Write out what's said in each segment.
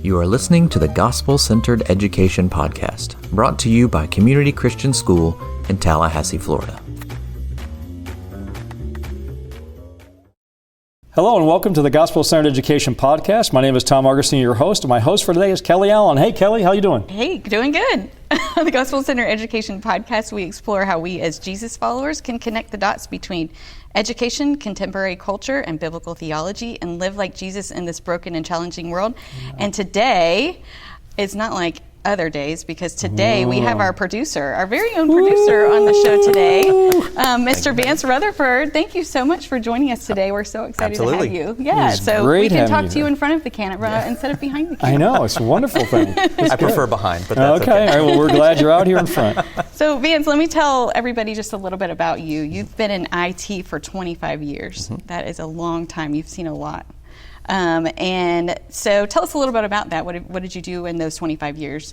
You are listening to the Gospel-Centered Education Podcast, brought to you by Community Christian School in Tallahassee, Florida. Hello and welcome to the Gospel-Centered Education Podcast. My name is Tom Augustine, your host, and my host for today is Kelly Allen. Hey, Kelly, how you doing? Hey, doing good. On the Gospel-Centered Education Podcast, we explore how we as Jesus followers can connect the dots between education, contemporary culture, and biblical theology and live like Jesus in this broken and challenging world. And today, it's not like other days, because today we have our producer, our very own producer on the show today, Mr. Vance Rutherford. Thank you so much for joining us today. We're so excited to have you. Yeah, so we can talk to you in front of the camera instead of behind the camera. I know, it's a wonderful thing. I prefer behind, but that's okay. All right, well, we're glad you're out here in front. So Vance, let me tell everybody just a little bit about you. You've been in IT for 25 years. Mm-hmm. That is a long time. You've seen a lot. And so tell us a little bit about that. What did you do in those 25 years?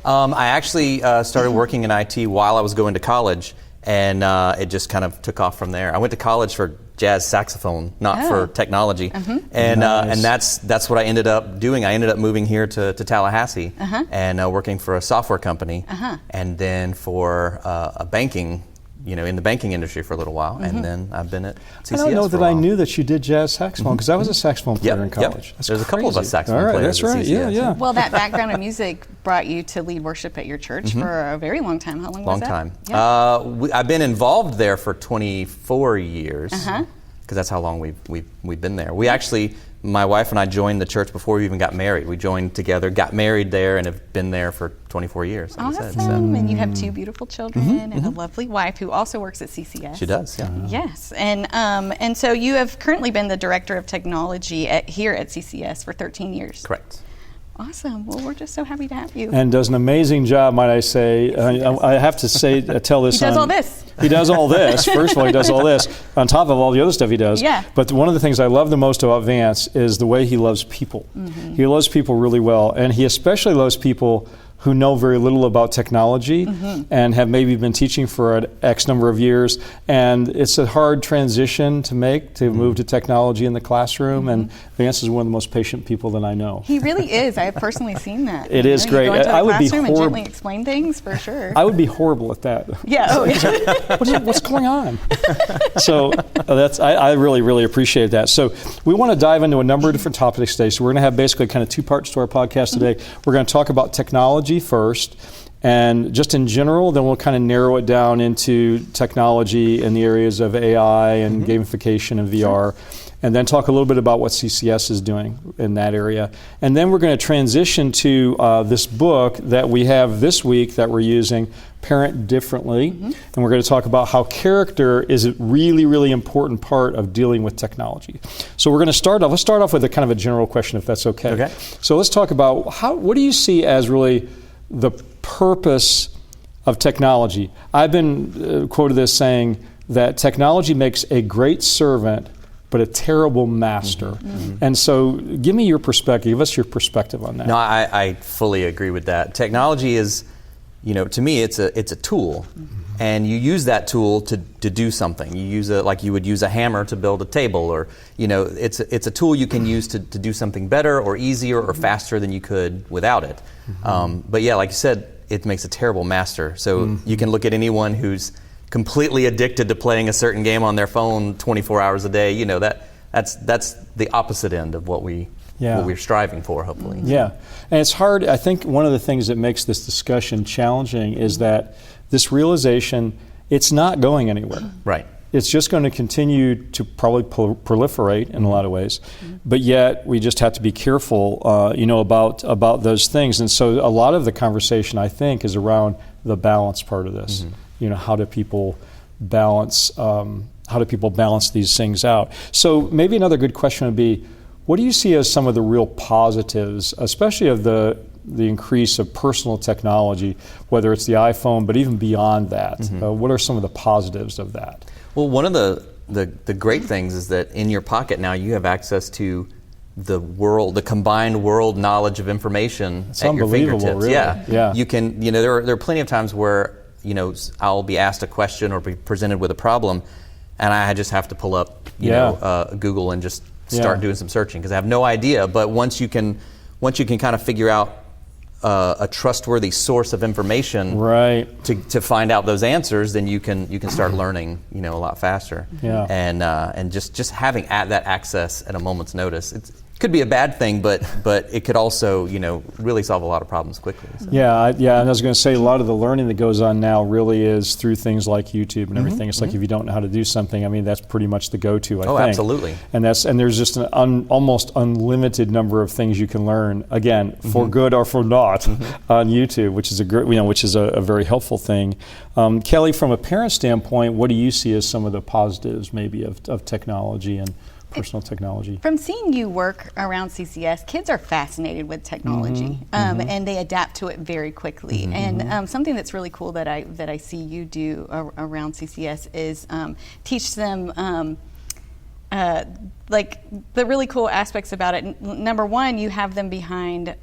I actually started working in IT while I was going to college, and it just kind of took off from there. I went to college for jazz saxophone, not for technology. And that's what I ended up doing. I ended up moving here to Tallahassee and working for a software company, and then for a banking, in the banking industry for a little while, and then I've been at CCS. I don't know that I knew that you did jazz saxophone, because I was a saxophone player in college. There's a couple of us saxophone players. That's right. Yeah. Well, that background in music brought you to lead worship at your church for a very long time. How long was that? Long time. Yeah. I've been involved there for 24 years, because that's how long we've been there. We actually, my wife and I joined the church before we even got married. We joined together, got married there, and have been there for 24 years. Like awesome. I said, and you have two beautiful children and a lovely wife who also works at CCS. She does, yeah. Yes, and so you have currently been the director of technology here at CCS for 13 years. Correct. Awesome. Well, we're just so happy to have you. And does an amazing job, might I say. I have to say, tell this. He does all this. He does all this. First of all, he does all this on top of all the other stuff he does. Yeah. But one of the things I love the most about Vance is the way he loves people. He loves people really well, and he especially loves people who know very little about technology and have maybe been teaching for an X number of years. And it's a hard transition to make, to move to technology in the classroom. And Vance is one of the most patient people that I know. He really is. I have personally seen that. It is great. You go into the I would be classroom and horrible. gently explain things, for sure. I would be horrible at that. Yeah. Oh, yeah. What's going on? So I really, really appreciate that. So we want to dive into a number of different topics today. So we're going to have basically kind of two parts to our podcast today. We're going to talk about technology first, and just in general, then we'll kind of narrow it down into technology in the areas of AI and gamification and VR, and then talk a little bit about what CCS is doing in that area. And then we're going to transition to this book that we have this week that we're using, Parent Differently, and we're going to talk about how character is a really, really important part of dealing with technology. So we're going to let's start off with a kind of a general question, if that's okay. Okay. So let's talk about what do you see as really the purpose of technology? I've been quoted as saying that technology makes a great servant, but a terrible master. And so give me your perspective. Give us your perspective on that. No, I fully agree with that. Technology is, to me, it's a tool, and you use that tool to do something. You use it like you would use a hammer to build a table, or it's a tool you can use to do something better or easier or faster than you could without it. But yeah, like you said, it makes a terrible master. So you can look at anyone who's completely addicted to playing a certain game on their phone 24 hours a day. That's the opposite end of what we're striving for, hopefully. Yeah, and it's hard. I think one of the things that makes this discussion challenging is that this realization, it's not going anywhere. Right. It's just going to continue to probably proliferate in a lot of ways, but yet we just have to be careful, about those things. And so a lot of the conversation, I think, is around the balance part of this. How do people balance? How do people balance these things out? So maybe another good question would be, what do you see as some of the real positives, especially of the increase of personal technology, whether it's the iPhone, but even beyond that? What are some of the positives of that? Well, one of the great things is that in your pocket now you have access to the combined world knowledge of information it's at your fingertips. Really. Yeah. You can, there are plenty of times where, I'll be asked a question or be presented with a problem, and I just have to pull up, Google and just start doing some searching, because I have no idea. But once you can once you can kind of figure out a trustworthy source of information to find out those answers, then you can start learning, a lot faster. Yeah. And just having that access at a moment's notice, it could be a bad thing, but it could also really solve a lot of problems quickly. So. Yeah. And I was going to say, a lot of the learning that goes on now really is through things like YouTube and everything. It's like if you don't know how to do something, I mean, that's pretty much the go-to. I think. Absolutely. And there's just an almost unlimited number of things you can learn, again, for good or for not, on YouTube, which is a very helpful thing. Kelly, from a parent standpoint, what do you see as some of the positives maybe of technology and personal technology? From seeing you work around CCS, kids are fascinated with technology, and they adapt to it very quickly. And something that's really cool that I see you do around CCS is teach them like the really cool aspects about it. Number one, you have them behind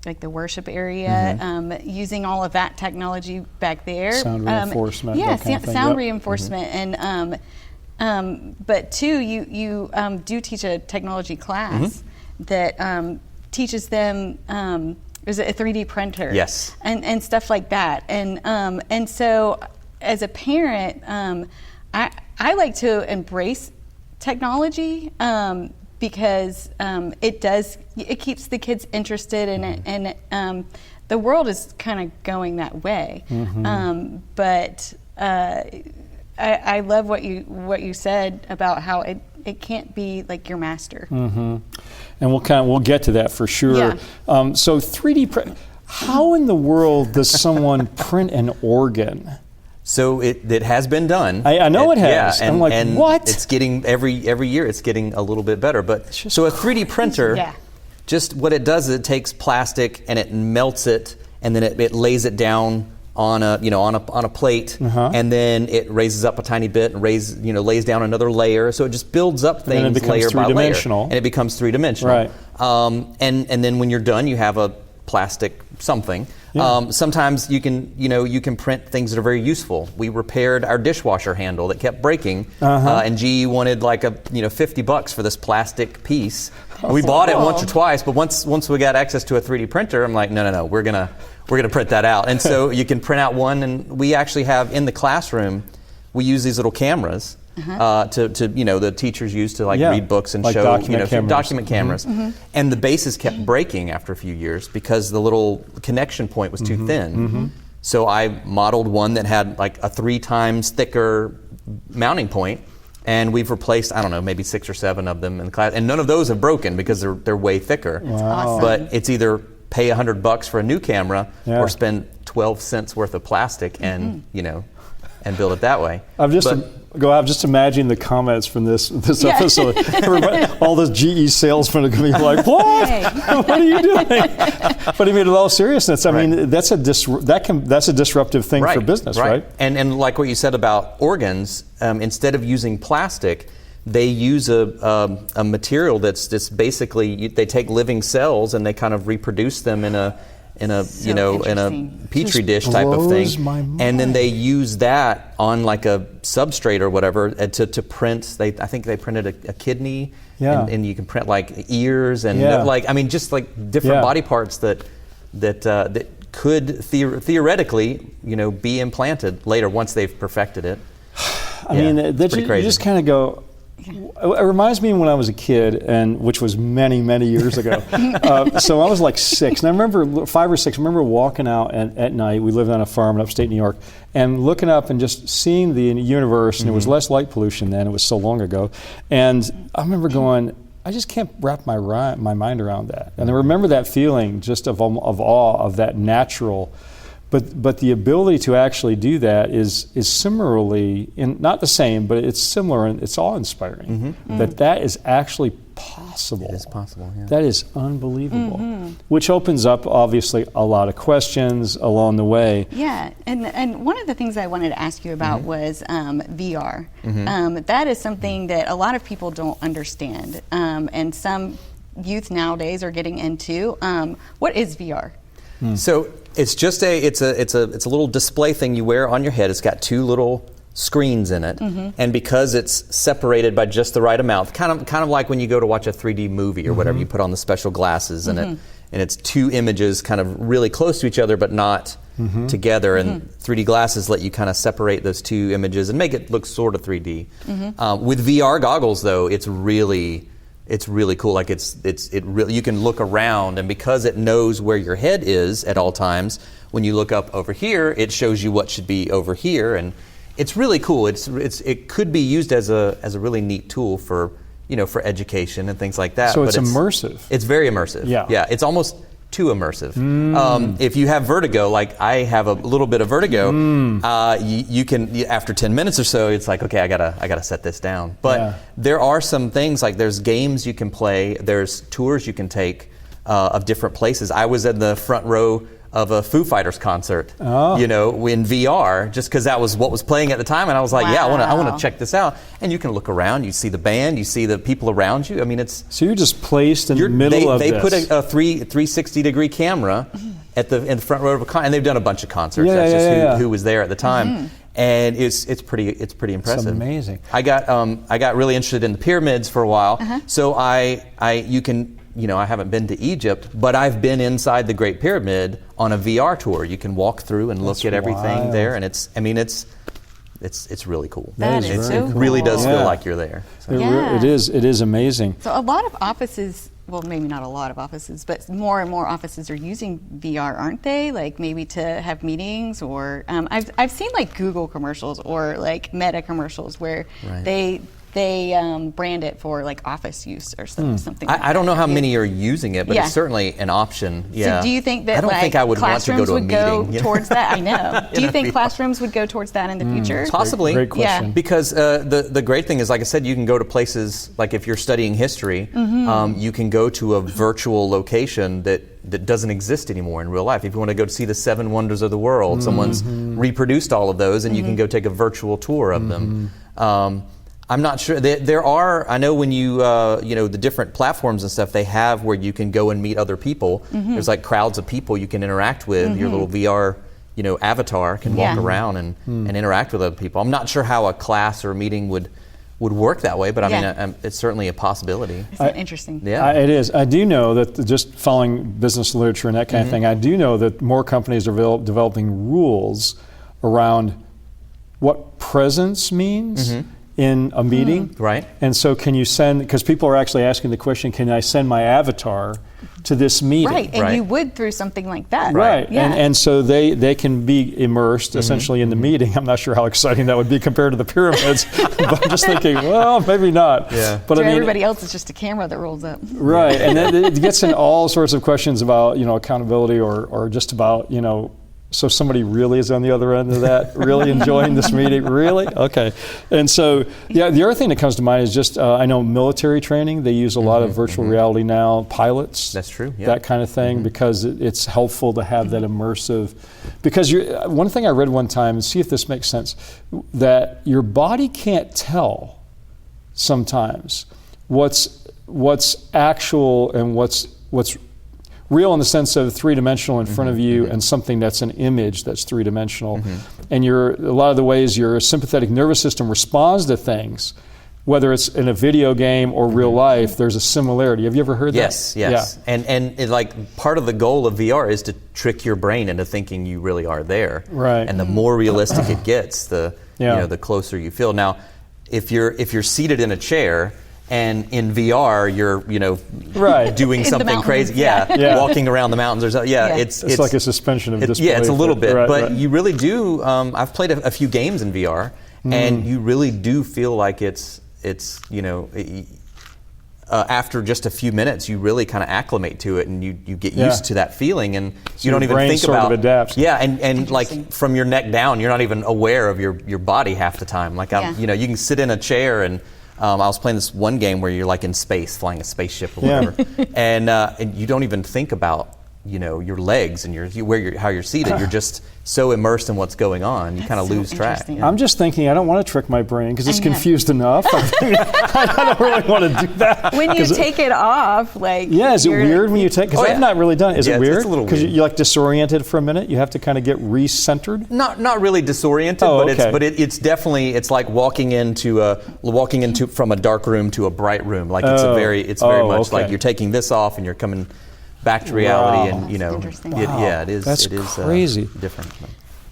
like the worship area, using all of that technology back there. Sound reinforcement. Sound reinforcement, and but two, you do teach a technology class that teaches them. Is it a 3D printer? Yes. And stuff like that. And so, as a parent, I like to embrace technology because it keeps the kids interested in it, and the world is kind of going that way. But I love what you said about how it can't be like your master. And we'll get to that for sure. Yeah. So 3D print. How in the world does someone print an organ? So it has been done. I know it has. Yeah, I'm like, and what? It's getting every year. It's getting a little bit better. But so a 3D printer, just what it does is it takes plastic and it melts it, and then it lays it down on a plate, and then it raises up a tiny bit and lays down another layer. So it just builds up things layer by layer, and it becomes three-dimensional. Right. And then when you're done, you have a plastic something. Yeah. Sometimes you can print things that are very useful. We repaired our dishwasher handle that kept breaking, and GE wanted like $50 for this plastic piece. We bought it once or twice, but once we got access to a 3D printer, I'm like, no, we're gonna print that out. And so you can print out one, and we actually have in the classroom, we use these little cameras to the teachers use to read books and like show document cameras. And the bases kept breaking after a few years because the little connection point was too thin. So I modeled one that had like a 3 times thicker mounting point, and we've replaced, I don't know, maybe 6 or 7 of them in the class, and none of those have broken because they're way thicker. Wow. Awesome. But it's either pay $100 for a new camera or spend 12 cents worth of plastic and and build it that way. I'm just imagining the comments from this episode. All the GE salesmen are going to be like, "What? What are you doing?" But I mean, in all seriousness, I mean that's a disruptive thing for business, right? And like what you said about organs, instead of using plastic, they use a material that's basically they take living cells and they kind of reproduce them in a petri dish type of thing, my mind. And then they use that on like a substrate or whatever to print. I think they printed a kidney, and you can print like ears and just like different body parts that could theoretically be implanted later once they've perfected it. I mean, you just kind of go. It reminds me when I was a kid, and which was many, many years ago. So I was like 6, and I remember 5 or 6. I remember walking out at night. We lived on a farm in upstate New York, and looking up and just seeing the universe. And it was less light pollution then; it was so long ago. And I remember going, I just can't wrap my mind around that. And I remember that feeling just of awe of that natural. But the ability to actually do that is similarly, not the same, but it's similar, and it's awe-inspiring. That is actually possible. It is possible, yeah. That is unbelievable, which opens up, obviously, a lot of questions along the way. Yeah, and one of the things I wanted to ask you about was VR. That is something that a lot of people don't understand, and some youth nowadays are getting into. What is VR? So it's just it's a little display thing you wear on your head. It's got 2 little screens in it, and because it's separated by just the right amount, kind of like when you go to watch a 3D movie or whatever, you put on the special glasses and it's two images kind of really close to each other but not together, and 3D glasses let you kind of separate those two images and make it look sort of 3D. With VR goggles though, it's really cool. Like you can look around, and because it knows where your head is at all times, when you look up over here, it shows you what should be over here, and it's really cool. It could be used as a really neat tool for education and things like that. So it's immersive. It's very immersive. Yeah. It's almost too immersive. If you have vertigo, like I have a little bit of vertigo, you can after 10 minutes or so, it's like, okay, I gotta set this down. But there are some things, like there's games you can play, there's tours you can take of different places. I was in the front row of a Foo Fighters concert, in VR, just because that was what was playing at the time, and I was like, I want to check this out. And you can look around, you see the band, you see the people around you. I mean, it's so you're just placed in the middle of this. They put a 360-degree camera in the front row of a concert, and they've done a bunch of concerts. That's just who was there at the time. And it's pretty impressive. It's amazing. I got really interested in the pyramids for a while, so I haven't been to Egypt, but I've been inside the Great Pyramid on a VR tour. You can walk through and look at everything there, and it's really cool. That is so cool. It really does feel like you're there. So. It is amazing. So a lot of offices, well, maybe not a lot of offices, but more and more offices are using VR, aren't they? Like maybe to have meetings, or I've seen like Google commercials or like Meta commercials where they brand it for like office use or something. I don't know how many are using it, but it's certainly an option. Yeah. So do you think that I don't think I would want to go to a meeting. Go towards that? I know. Do you think classrooms would go towards that in the future? Possibly. Great question. Yeah. Because the great thing is, like I said, you can go to places, like if you're studying history, you can go to a virtual location that doesn't exist anymore in real life. If you want to go to see the 7 wonders of the world, someone's reproduced all of those, and you can go take a virtual tour of them. I'm not sure. There are, I know when the different platforms and stuff they have where you can go and meet other people. There's like crowds of people you can interact with. Your little VR, avatar can walk around and interact with other people. I'm not sure how a class or a meeting would work that way, but I mean, it's certainly a possibility. Isn't that interesting? Yeah. It is. I do know that just following business literature and that kind of thing, I do know that more companies are developing rules around what presence means in a meeting. Right. And so can you send, because people are actually asking the question, can I send my avatar to this meeting? Right, and you would through something like that. Right, Yeah. and so they can be immersed essentially in the meeting. I'm not sure how exciting that would be compared to the pyramids, but I'm just thinking, well, maybe not. Yeah. But everybody else is just a camera that rolls up. Right, and then it gets into all sorts of questions about accountability or just about so somebody really is on the other end of that, really enjoying this meeting, really? Okay. And so, the other thing that comes to mind is just, I know military training, they use a lot of virtual reality now, pilots. That's true, yeah. That kind of thing, because it's helpful to have that immersive, because one thing I read one time, and see if this makes sense, that your body can't tell sometimes what's actual and what's real in the sense of three-dimensional in front of you and something that's an image that's three-dimensional. And a lot of the ways your sympathetic nervous system responds to things, whether it's in a video game or real life, there's a similarity. Have you ever heard that? Yes. Yeah. And like part of the goal of VR is to trick your brain into thinking you really are there. Right. And the more realistic it gets, the closer you feel. Now, if you're seated in a chair, and in VR, you're doing something crazy, walking around the mountains. It's like a suspension of disbelief. Yeah, it's a little bit, but you really do. I've played a few games in VR, and you really do feel like it's after just a few minutes, you really kind of acclimate to it, and you get used to that feeling, and so you don't even think sort about. Of adapts. Yeah, and like from your neck down, you're not even aware of your body half the time. Like you can sit in a chair and. I was playing this one game where you're like in space, flying a spaceship or whatever, and you don't even think about your legs and how you're seated. You're just so immersed in what's going on, you kind of lose track. I'm just thinking, I don't want to trick my brain because it's confused enough. I don't really want to do that. When you take it off, is it weird when you take? Because I've not really done it. Is it weird? It's a little weird. Because you're disoriented for a minute. You have to kind of get recentered. Not really disoriented, but it's definitely like walking from a dark room to a bright room. It's very much like you're taking this off and you're coming back to reality, and it is. That's crazy. Different.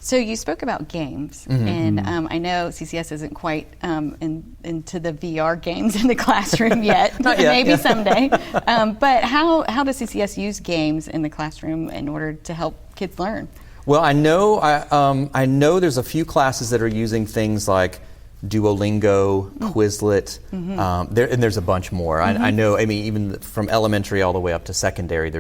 So you spoke about games, and I know CCS isn't quite into the VR games in the classroom yet. Not yet. Maybe someday. But how does CCS use games in the classroom in order to help kids learn? Well, I know there's a few classes that are using things like Duolingo, Quizlet, and there's a bunch more. I know, even from elementary all the way up to secondary,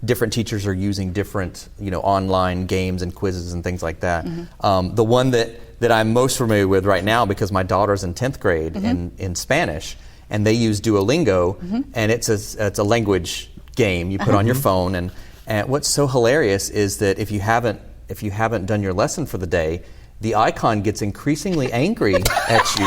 different teachers are using different, online games and quizzes and things like that. The one that I'm most familiar with right now, because my daughter's in 10th grade in Spanish, and they use Duolingo, and it's a language game you put on your phone, and what's so hilarious is that if you haven't done your lesson for the day, the icon gets increasingly angry at you,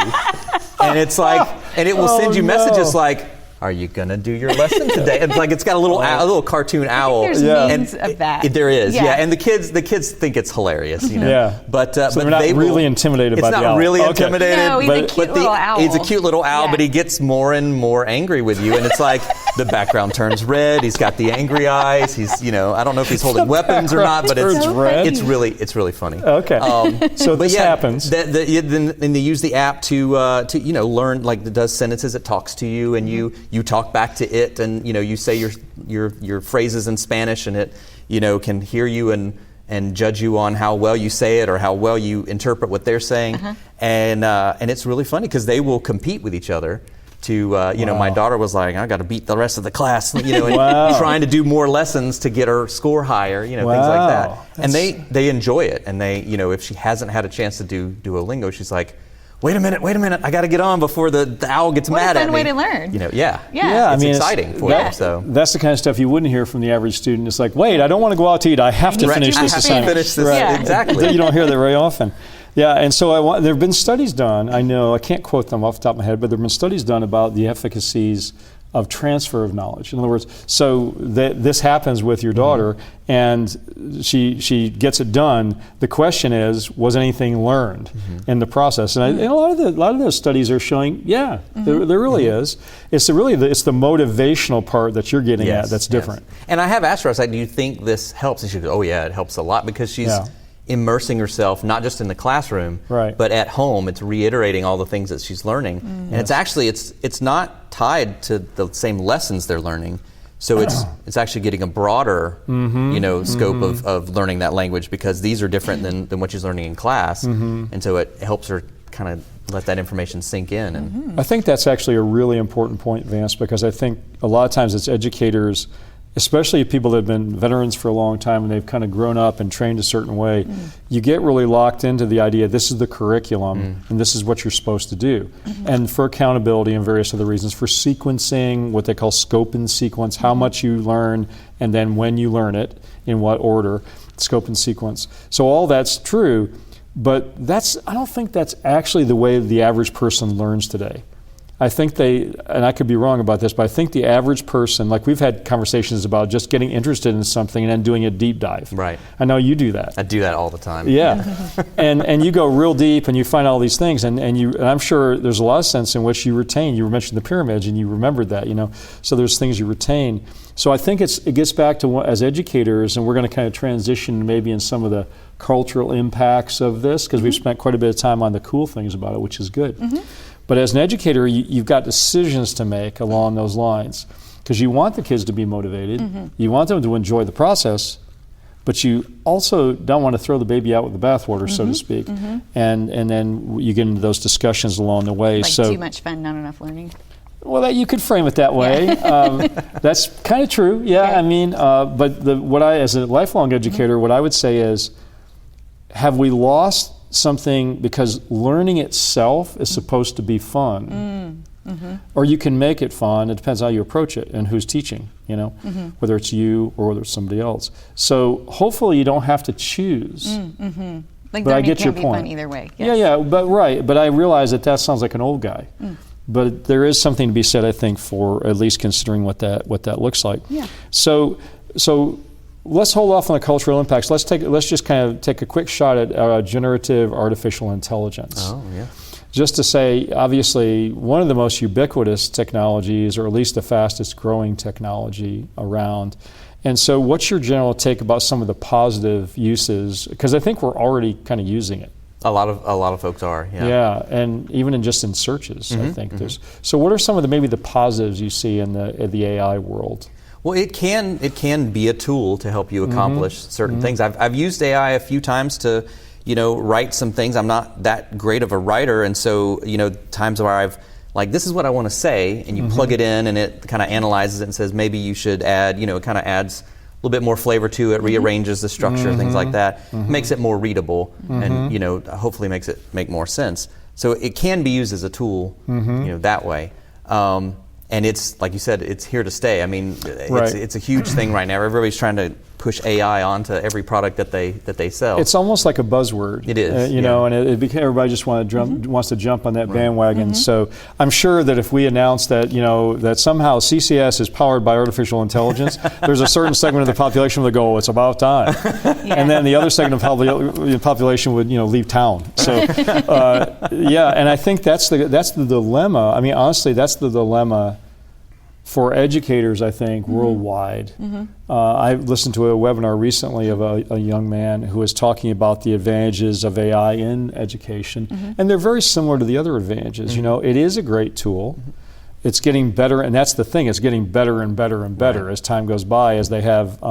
and it's and it will send you messages like, "Are you gonna do your lesson today?" And it's got a little cartoon owl. There's memes of that. There is, and the kids think it's hilarious, But so they're not really intimidated by the owl. It's not really intimidated. No, he's a cute little owl. He's a cute little owl, but he gets more and more angry with you, and it's like the background turns red. He's got the angry eyes. He's, I don't know if he's holding weapons or not, but it's really funny. Okay. So this happens. Then they use the app to learn, it does sentences. It talks to you, and you talk back to it, and you say your phrases in Spanish, and it can hear you and judge you on how well you say it or how well you interpret what they're saying, and it's really funny because they will compete with each other. My daughter was like, I got to beat the rest of the class, and trying to do more lessons to get her score higher, things like that. And they enjoy it, and they, if she hasn't had a chance to do Duolingo, she's like, wait a minute, I got to get on before the owl gets mad at me. What a fun way to learn. It's exciting for them. So that's the kind of stuff you wouldn't hear from the average student. It's like, wait, I don't want to go out to eat. I have to finish this assignment. Finish this. Right. Exactly. You don't hear that very often. Yeah, and so there have been studies done. I know, I can't quote them off the top of my head, but there have been studies done about the efficacies of transfer of knowledge. In other words, so this happens with your daughter, and she gets it done. The question is, was anything learned in the process? And a lot of those studies are showing, there really is. It's the motivational part that you're getting at that's different. Yes. And I have asked her, I was like, do you think this helps? And she goes, oh yeah, it helps a lot, because she's immersing herself not just in the classroom, but at home. It's reiterating all the things that she's learning, and it's actually it's not tied to the same lessons they're learning. So it's actually getting a broader scope of learning that language, because these are different than what she's learning in class, and so it helps her kind of let that information sink in. And I think that's actually a really important point, Vance, because I think a lot of times it's educators, especially people that have been veterans for a long time and they've kind of grown up and trained a certain way, you get really locked into the idea this is the curriculum and this is what you're supposed to do. And for accountability and various other reasons, for sequencing, what they call scope and sequence, how much you learn and then when you learn it, in what order, scope and sequence. So all that's true, but I don't think that's actually the way the average person learns today. I think and I could be wrong about this, but I think the average person, like we've had conversations about just getting interested in something and then doing a deep dive. Right. I know you do that. I do that all the time. Yeah. and you go real deep and you find all these things, and I'm sure there's a lot of sense in which you retain. You mentioned the pyramids and you remembered that, so there's things you retain. So I think it gets back to as educators, and we're going to kind of transition maybe in some of the cultural impacts of this, because we've spent quite a bit of time on the cool things about it, which is good. But as an educator, you've got decisions to make along those lines, because you want the kids to be motivated, you want them to enjoy the process, but you also don't want to throw the baby out with the bathwater, so to speak. And then you get into those discussions along the way. Like too much fun, not enough learning. Well, you could frame it that way. That's kind of true. Yeah. I mean, but as a lifelong educator, what I would say is, have we lost something, because learning itself is supposed to be fun. Or you can make it fun. It depends how you approach it and who's teaching, whether it's you or whether it's somebody else. So hopefully you don't have to choose. Like But I learning get can your be point. fun either way. Yes. Yeah, but right. But I realize that sounds like an old guy. But there is something to be said, I think, for at least considering what that looks like. Yeah. So let's hold off on the cultural impacts. Let's just kind of take a quick shot at generative artificial intelligence. Oh, yeah. Just to say, obviously, one of the most ubiquitous technologies, or at least the fastest growing technology around. And so what's your general take about some of the positive uses? Because I think we're already kind of using it. A lot of folks are. Yeah. Yeah, and even in searches, I think there's. So what are some of maybe the positives you see in the AI world? Well, it can be a tool to help you accomplish certain things. I've used AI a few times to, write some things. I'm not that great of a writer, and so times where I've this is what I want to say, and you plug it in, and it kind of analyzes it and says maybe you should add. It kind of adds a little bit more flavor to it, rearranges the structure, things like that, makes it more readable, and hopefully makes it make more sense. So it can be used as a tool, that way. And it's, like you said, it's here to stay. I mean, it's a huge thing right now. Everybody's trying to push AI onto every product that they sell. It's almost like a buzzword. It is, and everybody just wants to jump on that bandwagon. So I'm sure that if we announce that, that somehow CCS is powered by artificial intelligence, there's a certain segment of the population that go, oh, it's about time. And then the other segment of the population would, leave town. So, and I think that's the dilemma. I mean, honestly, that's the dilemma for educators, I think, worldwide. I listened to a webinar recently of a young man who was talking about the advantages of AI in education, and they're very similar to the other advantages. It is a great tool. It's getting better, and that's the thing, it's getting better and better and better as time goes by, as they have,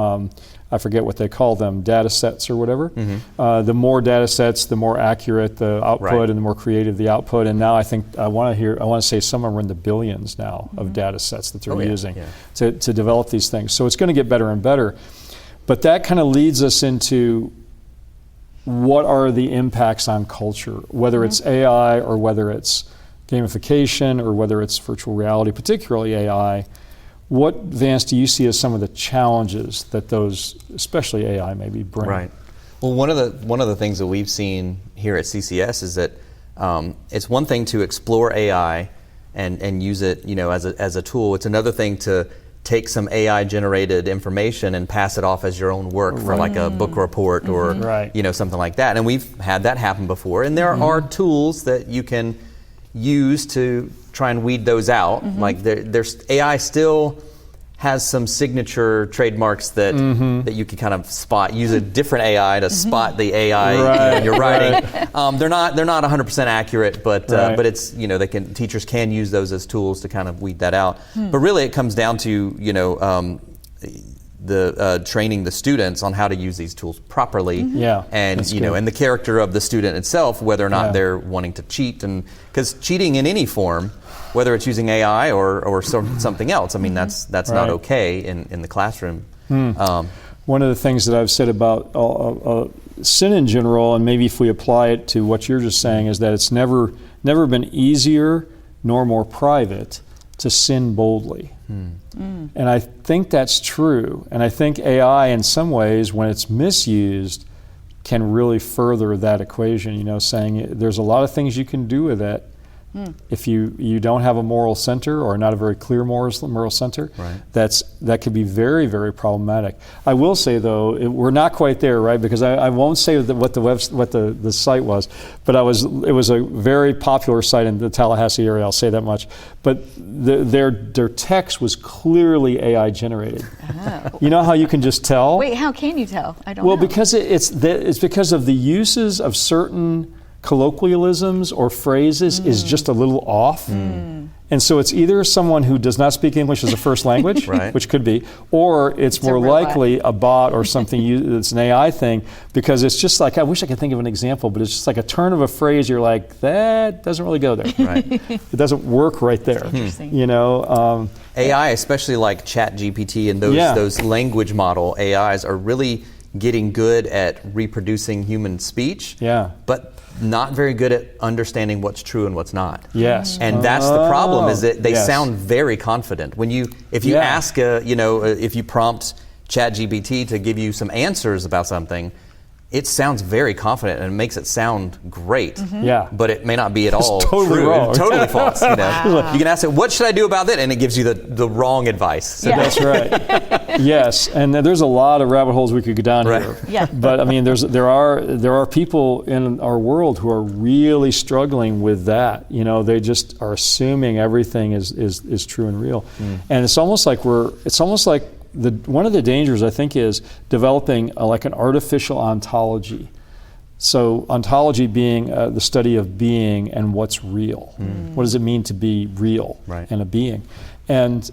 I forget what they call them, data sets or whatever. The more data sets, the more accurate the output and the more creative the output. And now I think I want to say some of them are in the billions now of data sets that they're using to develop these things. So it's going to get better and better. But that kind of leads us into what are the impacts on culture, whether it's AI or whether it's gamification or whether it's virtual reality, particularly AI. What, Vance, do you see as some of the challenges that those, especially AI, maybe bring? Right. Well, one of the things that we've seen here at CCS is that it's one thing to explore AI and use it, as a tool. It's another thing to take some AI-generated information and pass it off as your own work for like a book report or something like that. And we've had that happen before. And there are tools that you can use to try and weed those out. Like there's AI still has some signature trademarks that you can kind of spot. Use a different AI to spot the AI you're writing. They're not 100% accurate, but it's teachers can use those as tools to kind of weed that out. But really, it comes down to training the students on how to use these tools properly, and and the character of the student itself, whether or not they're wanting to cheat, and because cheating in any form, whether it's using AI or something else, I mean that's not okay in the classroom. One of the things that I've said about sin in general, and maybe if we apply it to what you're just saying, is that it's never been easier nor more private to sin boldly. And I think that's true. And I think AI, in some ways, when it's misused, can really further that equation, saying there's a lot of things you can do with it. If you don't have a moral center or not a very clear moral center, that could be very, very problematic. I will say though, we're not quite there, right? Because I won't say what the site was, but it was a very popular site in the Tallahassee area. I'll say that much. But their text was clearly AI generated. Oh. You know how you can just tell? Wait, how can you tell? I don't know. Well, because it's because of the uses of certain colloquialisms or phrases is just a little off. And so it's either someone who does not speak English as a first language, which could be, or it's more likely a bot or something that's an AI thing, because it's just like, I wish I could think of an example, but it's just like a turn of a phrase, you're like, that doesn't really go there. It doesn't work right there. AI, especially like ChatGPT and those language model AIs are really getting good at reproducing human speech. But not very good at understanding what's true and what's not. Yes. And that's the problem, is that they yes. sound very confident. If you ask, if you prompt ChatGPT to give you some answers about something, it sounds very confident and it makes it sound great. Yeah. But it may not be at all totally true. wrong. Totally false. You can ask it, what should I do about that? And it gives you the wrong advice. So That's right. Yes, and there's a lot of rabbit holes we could go down here. Yeah. But I mean, there are people in our world who are really struggling with that. They just are assuming everything is true and real, and it's almost like one of the dangers, I think, is developing like an artificial ontology. So ontology being the study of being and what's real. What does it mean to be real and a being? And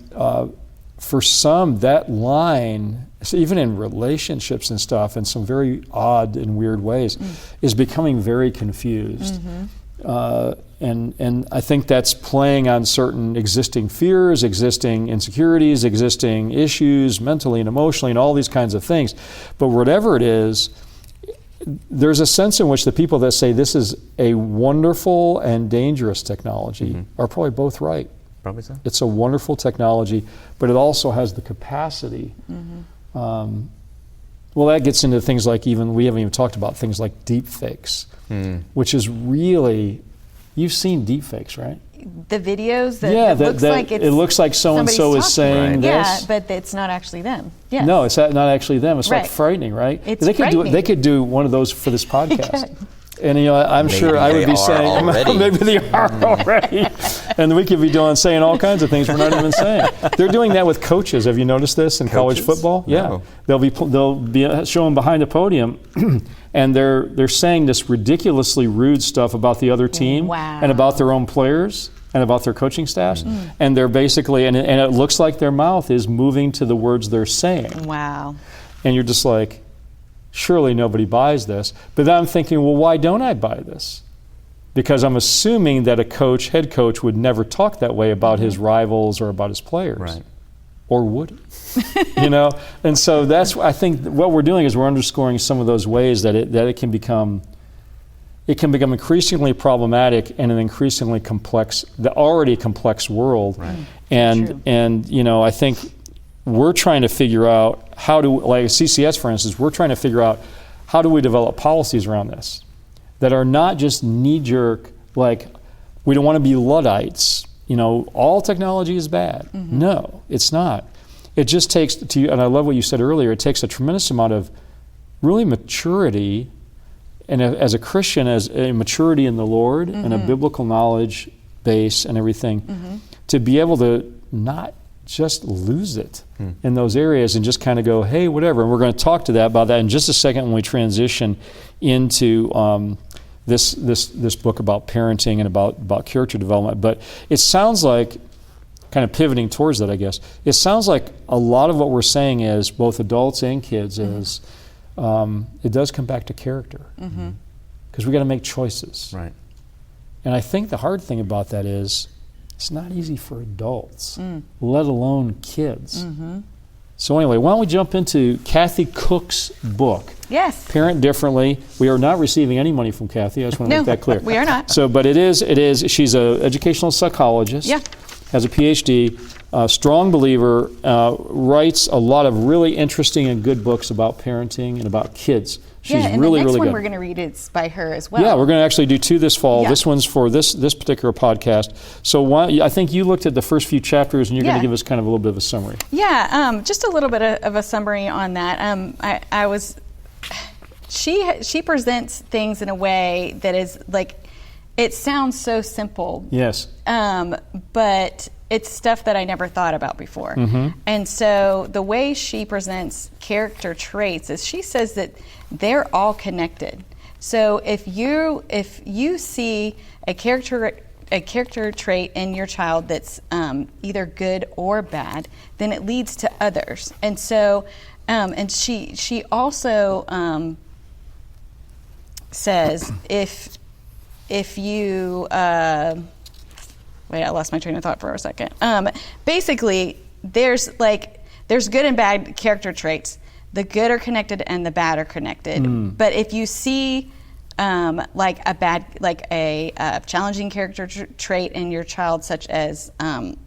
for some, that line, so even in relationships and stuff, in some very odd and weird ways, is becoming very confused. And I think that's playing on certain existing fears, existing insecurities, existing issues, mentally and emotionally, and all these kinds of things. But whatever it is, there's a sense in which the people that say this is a wonderful and dangerous technology are probably both right. Probably so. It's a wonderful technology, but it also has the capacity. Well, that gets into things like we haven't even talked about things like deep fakes, which is really, you've seen deep fakes, right? The videos that it looks like so-and-so is saying this. Yeah, but it's not actually them. Yes. No, it's not actually them. It's like frightening, right? It's frightening. They could do one of those for this podcast. And I'm maybe sure I would be saying, already. maybe they are already. And we could be saying all kinds of things we're not even saying. They're doing that with coaches. Have you noticed this in college football? No. Yeah, they'll be showing behind the podium, and they're saying this ridiculously rude stuff about the other team and about their own players and about their coaching staffs, and they're basically and it looks like their mouth is moving to the words they're saying. Wow. And you're just like, surely nobody buys this. But then I'm thinking, well, why don't I buy this? Because I'm assuming that head coach would never talk that way about his rivals or about his players. Right. Or would he? And so I think what we're doing is we're underscoring some of those ways that it can become increasingly problematic in an increasingly complex, the already complex world. Right. And I think we're trying to figure out like CCS, for instance, we're trying to figure out how do we develop policies around this that are not just knee-jerk, like we don't want to be Luddites, all technology is bad. No, it's not. It just takes, and I love what you said earlier, it takes a tremendous amount of really maturity, and as a Christian, as a maturity in the Lord and a biblical knowledge base and everything, to be able to not just lose it in those areas and just kind of go, hey, whatever. And we're going to talk about that in just a second when we transition into this book about parenting and about character development. But it sounds like, kind of pivoting towards that, I guess, it sounds like a lot of what we're saying is, both adults and kids, is it does come back to character. Because we got to make choices. Right. And I think the hard thing about that is, it's not easy for adults, let alone kids. So anyway, why don't we jump into Kathy Koch's book? Yes. Parent Differently. We are not receiving any money from Kathy. I just want to make that clear. We are not. So, but it is. She's an educational psychologist. Yeah. Has a PhD. Strong believer. Writes a lot of really interesting and good books about parenting and about kids. She's and really, the next really one good. we're going to read is by her as well. Yeah, we're going to actually do 2 this fall. Yeah. This one's for this particular podcast. So I think you looked at the first few chapters, and you're going to give us kind of a little bit of a summary. Yeah, just a little bit of a summary on that. She presents things in a way that is like, it sounds so simple. Yes. But it's stuff that I never thought about before. And so the way she presents character traits is she says that they're all connected. So if you see a character trait in your child that's either good or bad, then it leads to others. And so, and she also says if you wait, I lost my train of thought for a second. Basically, there's good and bad character traits. The good are connected and the bad are connected. But if you see like a challenging character trait in your child, such as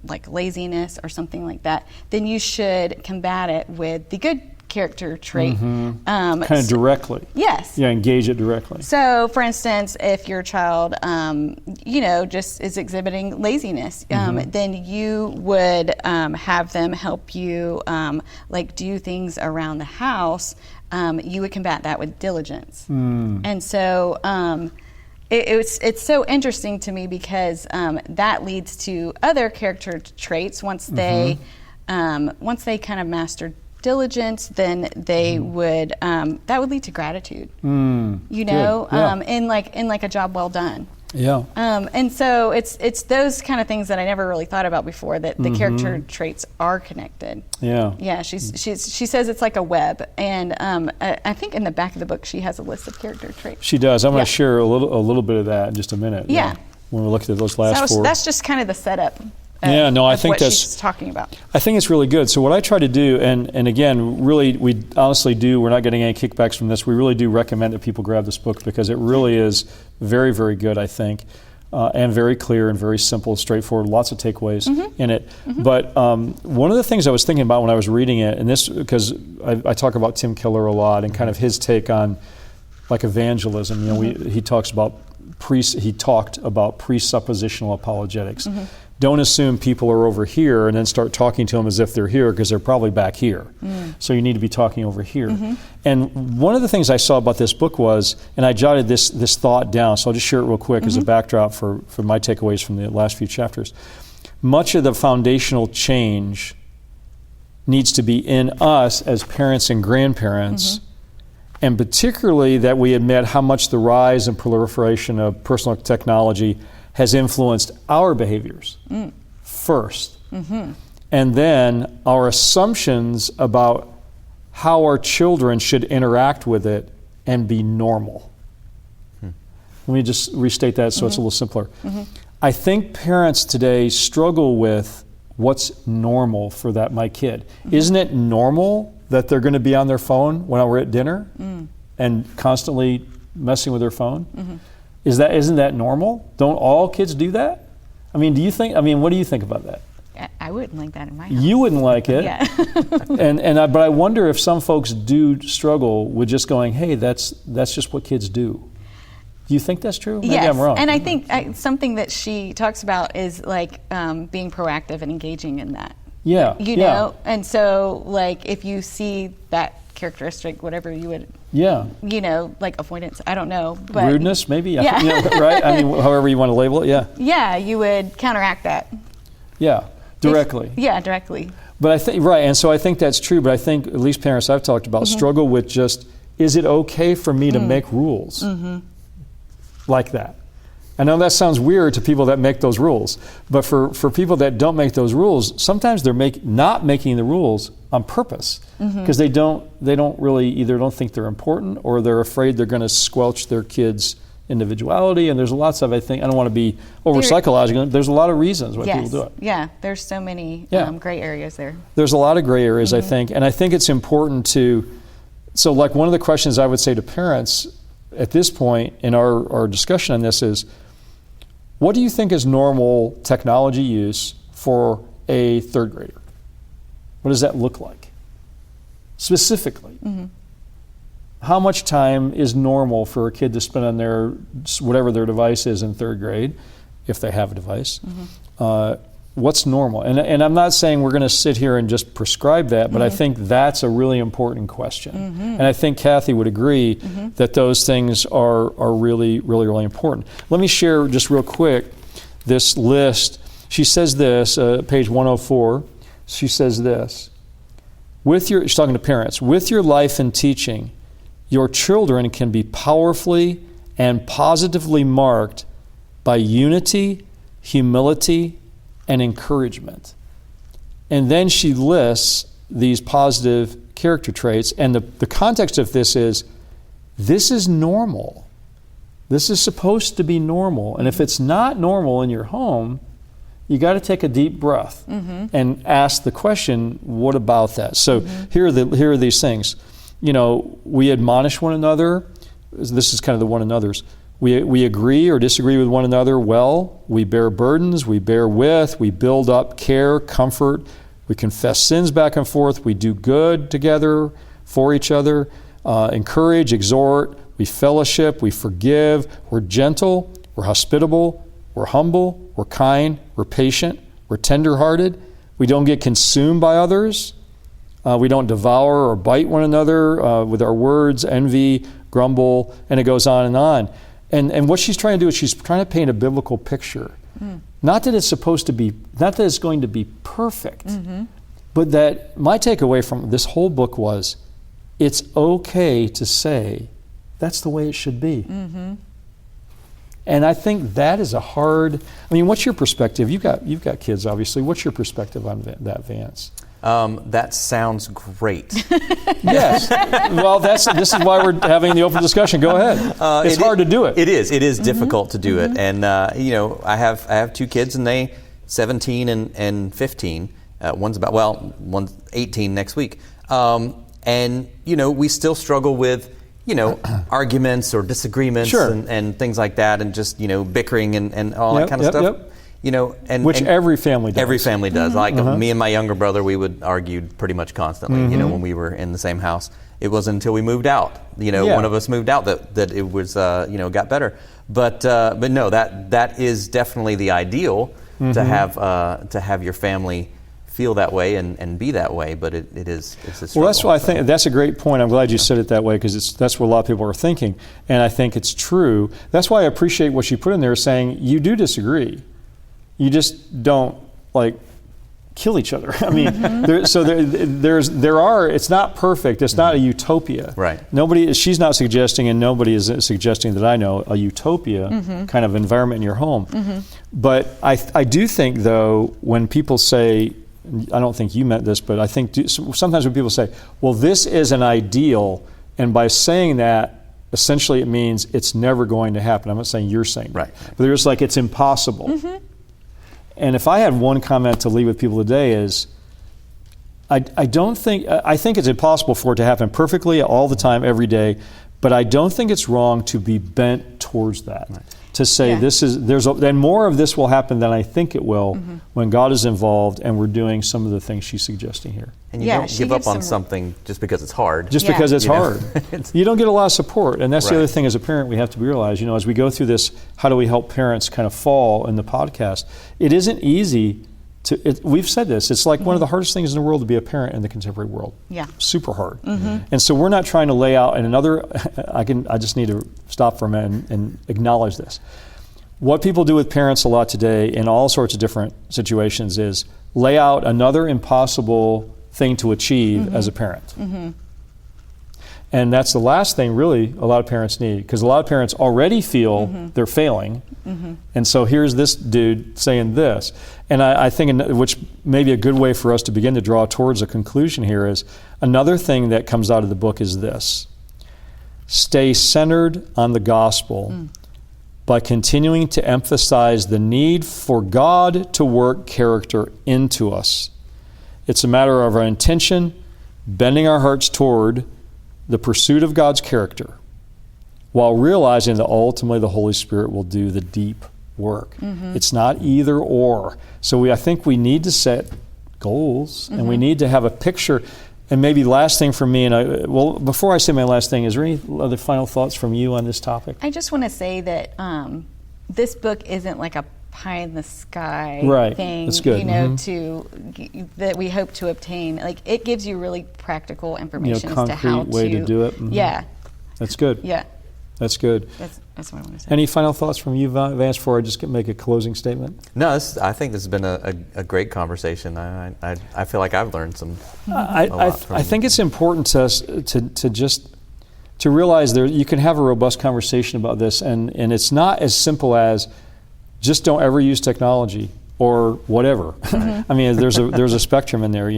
like laziness or something like that, then you should combat it with the good character trait. Kind of directly. Yes. Yeah, engage it directly. So, for instance, if your child, just is exhibiting laziness, then you would have them help you, like do things around the house. You would combat that with diligence. And so it's so interesting to me because that leads to other character traits. Once they kind of master diligence, then they would that would lead to gratitude. In like a job well done. Yeah. And so it's those kind of things that I never really thought about before, that the character traits are connected. Yeah. Yeah. She says it's like a web, and I think in the back of the book she has a list of character traits. She does. I'm going to share a little bit of that in just a minute. Yeah. When we look at those last four. That's just kind of the setup. I think what that's she's talking about. I think it's really good. So what I try to do, and again, really, we honestly do. We're not getting any kickbacks from this. We really do recommend that people grab this book because it really is very, very good. I think, and very clear and very simple, straightforward. Lots of takeaways in it. But one of the things I was thinking about when I was reading it, and this because I talk about Tim Keller a lot and kind of his take on like evangelism. He talked about presuppositional apologetics. Don't assume people are over here and then start talking to them as if they're here, because they're probably back here. So you need to be talking over here. And one of the things I saw about this book was, and I jotted this thought down, so I'll just share it real quick as a backdrop for my takeaways from the last few chapters. Much of the foundational change needs to be in us as parents and grandparents, and particularly that we admit how much the rise and proliferation of personal technology has influenced our behaviors first. And then our assumptions about how our children should interact with it and be normal. Let me just restate that so it's a little simpler. I think parents today struggle with what's normal for my kid. Isn't it normal that they're going to be on their phone when we're at dinner and constantly messing with their phone? Isn't that normal? Don't all kids do that? What do you think about that? I wouldn't like that in my house. You wouldn't like it. Yeah. But I wonder if some folks do struggle with just going, hey, that's just what kids do. Do you think that's true? Maybe yes. I'm wrong. And I think something that she talks about is like being proactive and engaging in that. Yeah. You know? And so like if you see that characteristic, whatever you would, like avoidance, I don't know. But rudeness, maybe? Yeah. Right? However you want to label it, yeah. Yeah, you would counteract that. Yeah, directly. Directly. But I think, right, and so I think that's true, but I think at least parents I've talked about struggle with just, is it okay for me to make rules like that? I know that sounds weird to people that make those rules, but for people that don't make those rules, sometimes they're not making the rules on purpose because they don't really either don't think they're important or they're afraid they're going to squelch their kids' individuality. And there's lots of, I don't want to be over psychological. There's a lot of reasons why people do it. Yeah, there's so many gray areas there. There's a lot of gray areas, I think, and I think it's important so like one of the questions I would say to parents at this point in our discussion on this is, what do you think is normal technology use for a third grader? What does that look like? Specifically. How much time is normal for a kid to spend on their, whatever their device is in third grade, if they have a device? What's normal? And I'm not saying we're going to sit here and just prescribe that, but I think that's a really important question. And I think Kathy would agree that those things are really, really, really important. Let me share just real quick this list. She says this, page 104, she says this, she's talking to parents, with your life and teaching, your children can be powerfully and positively marked by unity, humility, and encouragement. And then she lists these positive character traits, and the context of this is normal. This is supposed to be normal. And if it's not normal in your home, you got to take a deep breath and ask the question, what about that? So here are these things. We admonish one another. this is kind of the one another's. We agree or disagree with one another well. We bear burdens. We bear with. We build up care, comfort. We confess sins back and forth. We do good together for each other. Encourage, exhort. We fellowship. We forgive. We're gentle. We're hospitable. We're humble. We're kind. We're patient. We're tenderhearted. We don't get consumed by others. We don't devour or bite one another with our words, envy, grumble, and it goes on and on. And what she's trying to do is she's trying to paint a biblical picture. Not that it's not that it's going to be perfect, but that my takeaway from this whole book was, it's okay to say, that's the way it should be. And I think that is what's your perspective? You've got kids, obviously. What's your perspective on that, Vance? That sounds great. Yes. Well, this is why we're having the open discussion. Go ahead. It's hard to do it. It is difficult to do it. And I have two kids, and they 17 and 15. One's 18 next week. And we still struggle with arguments or disagreements and things like that, and just bickering and all that kind of stuff. Which every family does. Every family does. Like me and my younger brother, we would argue pretty much constantly. When we were in the same house. It wasn't until we moved out. One of us moved out that it was got better. But no, that is definitely the ideal to have your family feel that way and be that way. But it's a struggle. Well, that's why I think that's a great point. I'm glad you said it that way, because that's what a lot of people are thinking, and I think it's true. That's why I appreciate what you put in there, saying you do disagree. You just don't kill each other. I mean, it's not perfect. It's not a utopia. Right. She's not suggesting, and nobody is suggesting that I know, a utopia kind of environment in your home. But I do think, though, when people say, I don't think you meant this, but I think sometimes when people say, well, this is an ideal, and by saying that, essentially it means it's never going to happen. I'm not saying you're saying that. Right. But they're just it's impossible. And if I had one comment to leave with people today is, I think it's impossible for it to happen perfectly all the time, every day, but I don't think it's wrong to be bent towards that. Right. To say then more of this will happen than I think it will when God is involved and we're doing some of the things she's suggesting here. And you don't give up on something just because it's hard. Because it's hard. You don't get a lot of support. And that's the other thing as a parent we have to realize, as we go through this, how do we help parents kind of fall in the podcast? It isn't easy we've said this, it's like one of the hardest things in the world to be a parent in the contemporary world. Yeah. Super hard. And so we're not trying to lay out, and I just need to stop for a minute and acknowledge this. What people do with parents a lot today in all sorts of different situations is lay out another impossible thing to achieve as a parent. And that's the last thing really a lot of parents need, because a lot of parents already feel they're failing. And so here's this dude saying this. And I think, which may be a good way for us to begin to draw towards a conclusion here, is another thing that comes out of the book is this: stay centered on the gospel by continuing to emphasize the need for God to work character into us. It's a matter of our intention, bending our hearts toward the pursuit of God's character, while realizing that ultimately the Holy Spirit will do the deep work. It's not either or. So I think we need to set goals, and we need to have a picture. And maybe last thing for me, before I say my last thing, is there any other final thoughts from you on this topic? I just want to say that this book isn't like a pie in the sky thing, that's good. That we hope to obtain. Like, it gives you really practical information as to how way to do it. Yeah. That's good. Yeah. That's good. That's what I want to say. Any final thoughts from you, Vance, before I just make a closing statement? No, I think this has been a great conversation. I feel like I've learned some. I think it's important to us to realize you can have a robust conversation about this, and it's not as simple as just don't ever use technology or whatever. I mean, there's a spectrum in there,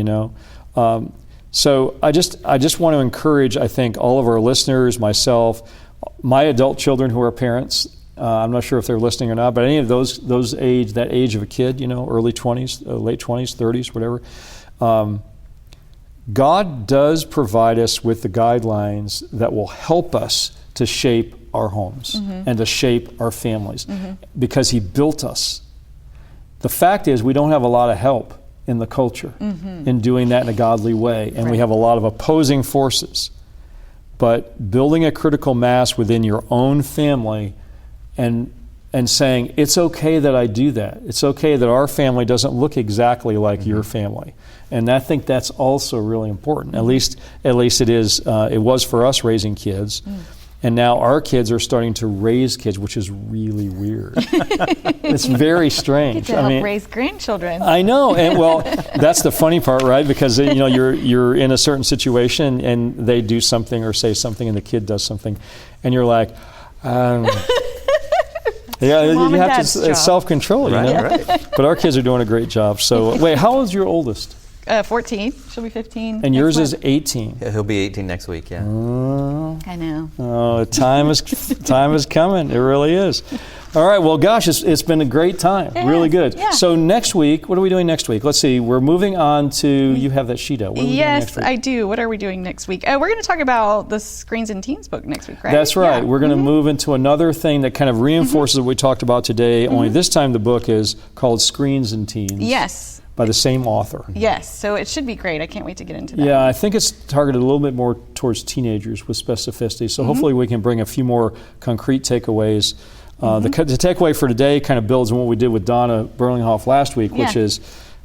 So I just want to encourage, I think, all of our listeners, myself, my adult children who are parents. I'm not sure if they're listening or not, but any of that age of a kid, early 20s, late 20s, 30s, whatever. God does provide us with the guidelines that will help us to shape our homes and to shape our families because He built us. The fact is, we don't have a lot of help in the culture in doing that in a godly way, and we have a lot of opposing forces. But building a critical mass within your own family and saying, it's okay that I do that. It's okay that our family doesn't look exactly like your family. And I think that's also really important. At least it is. It was for us raising kids. And now our kids are starting to raise kids, which is really weird. It's very strange. Get to help raise grandchildren. I know, and well, that's the funny part, right? Because you're in a certain situation, and they do something or say something, and the kid does something, and you're like, yeah, you have to self-control, Right. But our kids are doing a great job. So, wait, how old's your oldest? 14. She'll be 15. And yours is 18. Yeah, he'll be 18 next week, yeah. I know. Oh, time is coming. It really is. All right, well, gosh, it's been a great time. Really good. Yeah. So next week, what are we doing next week? Let's see. We're moving on to, you have that sheet out. What are we doing next week? I do. What are we doing next week? We're going to talk about the Screens and Teens book next week, right? That's right. We're going to move into another thing that kind of reinforces what we talked about today, only this time the book is called Screens and Teens. Yes. By the same author. Yes, so it should be great. I can't wait to get into that. Yeah, I think it's targeted a little bit more towards teenagers with specificity. So hopefully we can bring a few more concrete takeaways. The takeaway for today kind of builds on what we did with Donna Burlinghoff last week, which is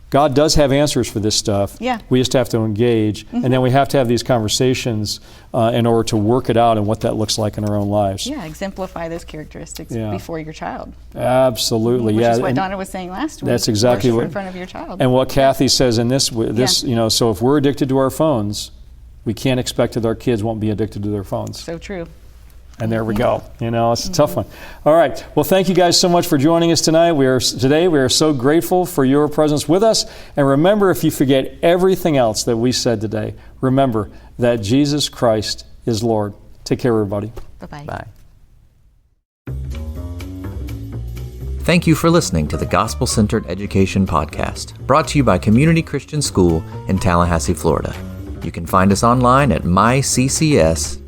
God does have answers for this stuff. Yeah. We just have to engage, and then we have to have these conversations in order to work it out and what that looks like in our own lives. Yeah, exemplify those characteristics before your child. Absolutely, Which is what Donna was saying last week. That's exactly Worship what in front of your child. And what Kathy says in this, so if we're addicted to our phones, we can't expect that our kids won't be addicted to their phones. So true. And there we go. It's a tough one. All right. Well, thank you guys so much for joining us tonight. We are so grateful for your presence with us. And remember, if you forget everything else that we said today, remember that Jesus Christ is Lord. Take care, everybody. Bye-bye. Bye. Thank you for listening to the Gospel Centered Education Podcast, brought to you by Community Christian School in Tallahassee, Florida. You can find us online at myccs.org.